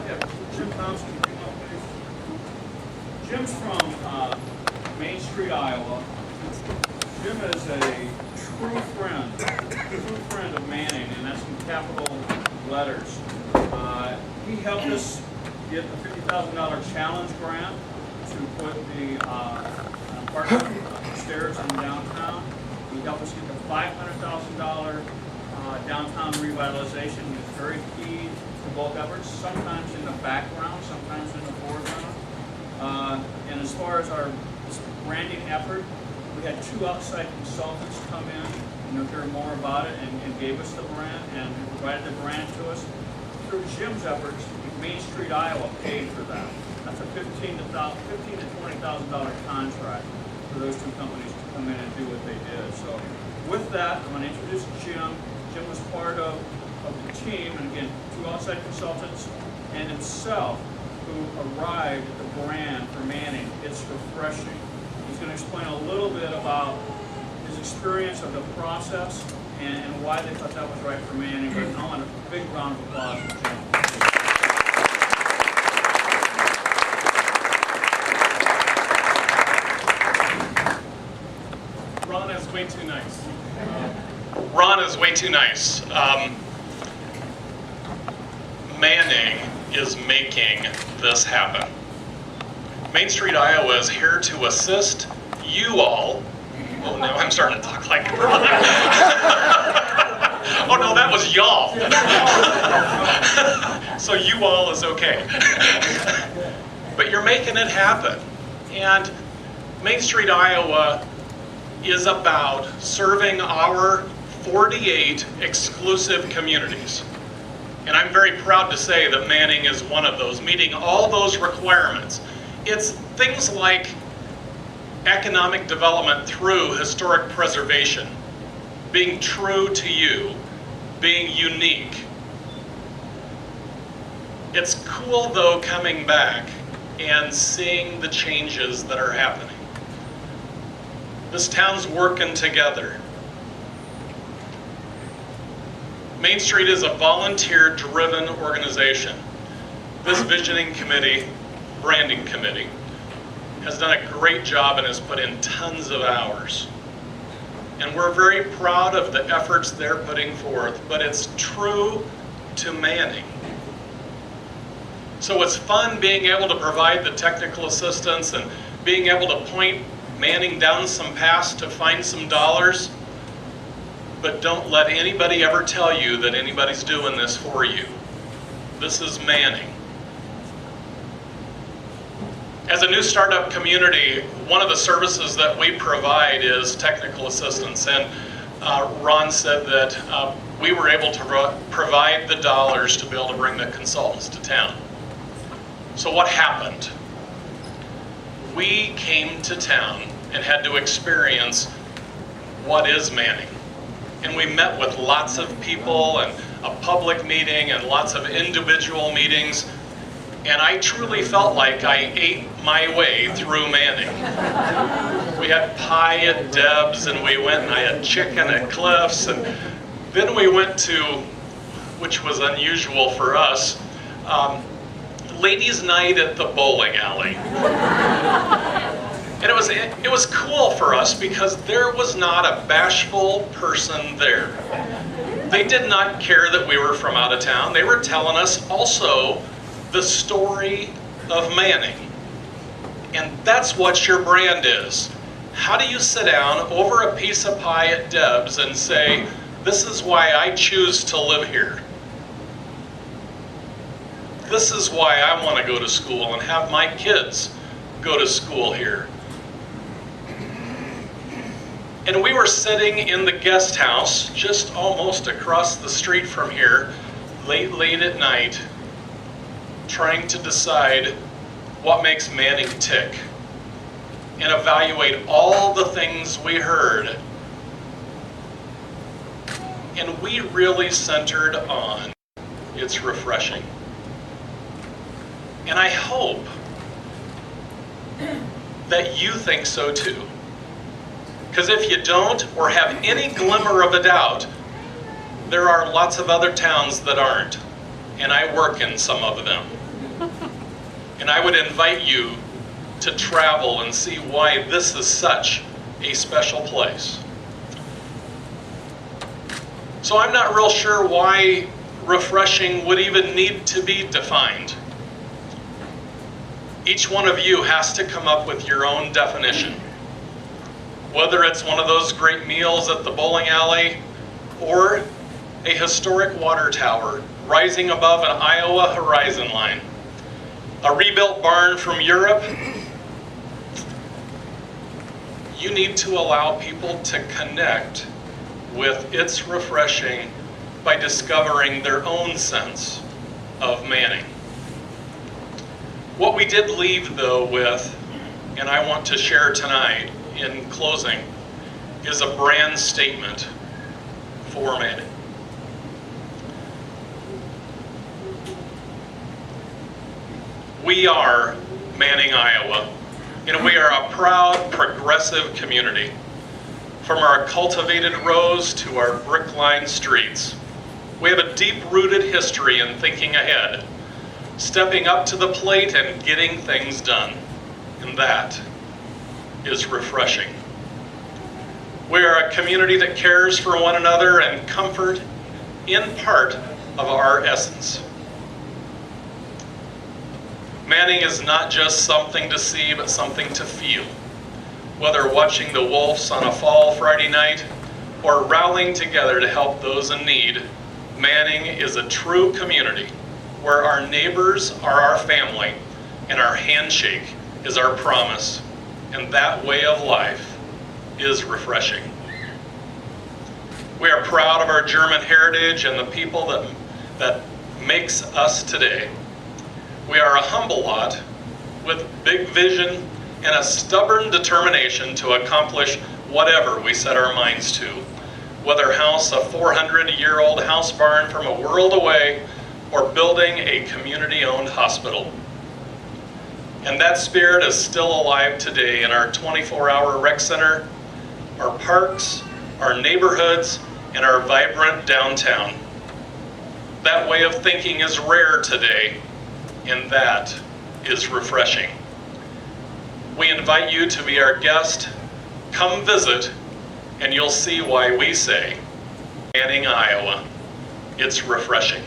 Jim Thompson, come up, please. Jim's from Main Street, Iowa. Jim is a true friend of Manning, and that's in capital letters. He helped us get the $50,000 challenge grant to put the apartment upstairs in downtown. He helped us get the $500,000 downtown revitalization. He was very key to both efforts, sometimes in the background, sometimes in the foreground. And as far as our branding effort, we had 2 outside consultants come in and hear more about it and gave us the brand and provided the brand to us. Through Jim's efforts, Main Street, Iowa paid for that. That's a $15,000 to $20,000 contract for those 2 companies to come in and do what they did. So with that, I'm going to introduce Jim. Jim was part of the team, and again, 2 outside consultants and himself who arrived at the brand for Manning. It's refreshing. He's going to explain a little bit about his experience of the process and why they thought that was right for Manning. But I want a big round of applause for Jim. Ron is way too nice. Ron is way too nice. Manning is making this happen. Main Street, Iowa is here to assist you all. Oh, now I'm starting to talk like Ron. Oh no, that was y'all. So you all is okay. But you're making it happen. And Main Street, Iowa is about serving our 48 exclusive communities. And I'm very proud to say that Manning is one of those, meeting all those requirements. It's things like economic development through historic preservation, being true to you, being unique. It's cool though coming back and seeing the changes that are happening. This town's working together. Main Street is a volunteer-driven organization. This visioning committee, branding committee, has done a great job and has put in tons of hours. And we're very proud of the efforts they're putting forth, but it's true to Manning. So it's fun being able to provide the technical assistance and being able to point Manning down some paths to find some dollars, but don't let anybody ever tell you that anybody's doing this for you. This is Manning. As a new startup community, one of the services that we provide is technical assistance, and Ron said that we were able to provide the dollars to be able to bring the consultants to town. So what happened? We came to town and had to experience what is Manning. And we met with lots of people and a public meeting and lots of individual meetings. And I truly felt like I ate my way through Manning. We had pie at Deb's, and we went and I had chicken at Cliff's, and then we went to, which was unusual for us, ladies' night at the bowling alley. And it was cool for us because there was not a bashful person there. They did not care that we were from out of town. They were telling us also the story of Manning. And that's what your brand is. How do you sit down over a piece of pie at Deb's and say, this is why I choose to live here. This is why I want to go to school and have my kids go to school here. And we were sitting in the guest house just almost across the street from here, late at night, trying to decide what makes Manning tick and evaluate all the things we heard. And we really centered on it's refreshing. And I hope that you think so too. Because if you don't, or have any glimmer of a doubt, there are lots of other towns that aren't. And I work in some of them. And I would invite you to travel and see why this is such a special place. So I'm not real sure why refreshing would even need to be defined. Each one of you has to come up with your own definition. Whether it's one of those great meals at the bowling alley or a historic water tower rising above an Iowa horizon line, a rebuilt barn from Europe, you need to allow people to connect with its refreshing by discovering their own sense of Manning. What we did leave, though, with, and I want to share tonight in closing, is a brand statement for Manning. We are Manning, Iowa, and we are a proud, progressive community. From our cultivated rows to our brick-lined streets, we have a deep-rooted history in thinking ahead, stepping up to the plate and getting things done, and that is refreshing. We are a community that cares for one another and comfort in part of our essence. Manning is not just something to see, but something to feel. Whether watching the Wolves on a fall Friday night or rallying together to help those in need, Manning is a true community where our neighbors are our family and our handshake is our promise, and that way of life is refreshing. We are proud of our German heritage and the people that makes us today. We are a humble lot with big vision and a stubborn determination to accomplish whatever we set our minds to, whether house a 400-year-old house barn from a world away or building a community-owned hospital. And that spirit is still alive today in our 24-hour rec center, our parks, our neighborhoods, and our vibrant downtown. That way of thinking is rare today, and that is refreshing. We invite you to be our guest. Come visit, and you'll see why we say, Manning, Iowa, it's refreshing.